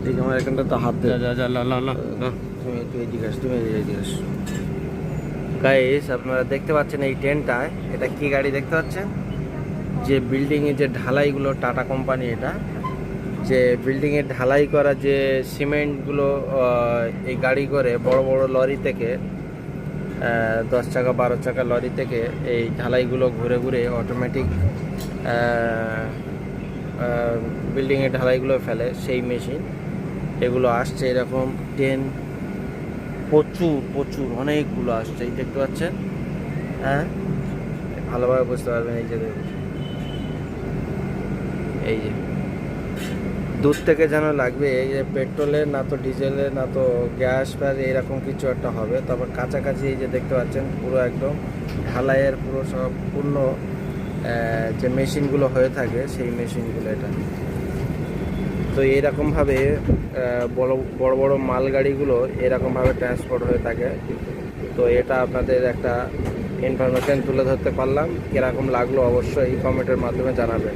এই আমার এখানটা তো হাত দে। যা তুই এদিকে আস, তুমি এদিকে আস। গাইস, আপনারা দেখতে পাচ্ছেন এই ট্রেনটায়, এটা কি গাড়ি দেখতে পাচ্ছেন? যে বিল্ডিংয়ে যে ঢালাইগুলো, টাটা কোম্পানি, এটা যে বিল্ডিংয়ে ঢালাই করা যে সিমেন্টগুলো এই গাড়ি করে বড় বড় লরি থেকে 10 চাকা 12 চাকা লরি থেকে এই ঢালাইগুলো ঘুরে ঘুরে অটোমেটিক বিল্ডিংয়ে ঢালাইগুলো ফেলে, সেই মেশিন এগুলো আসছে। এরকম ট্রেন প্রচুর প্রচুর অনেকগুলো আসছে, এই দেখতে পাচ্ছেন। হ্যাঁ, ভালোভাবে বুঝতে পারবেন। এই যে দেখুন, এই যে দূর থেকে যেন লাগবে এই যে পেট্রোলের না তো ডিজেলের না তো গ্যাস ফ্যাস এরকম কিছু একটা হবে। তারপর কাছাকাছি এই যে দেখতে পাচ্ছেন পুরো একদম ঢালাইয়ের পুরো সম্পূর্ণ যে মেশিনগুলো হয়ে থাকে সেই মেশিনগুলো এটা। তো এইরকমভাবে বড় বড় বড় মালগাড়িগুলো এরকমভাবে ট্রান্সপোর্ট হয়ে থাকে। তো এটা আপনাদের একটা ইনফরমেশন তুলে ধরতে পারলাম। কীরকম লাগলো অবশ্যই কমেন্টের মাধ্যমে জানাবেন।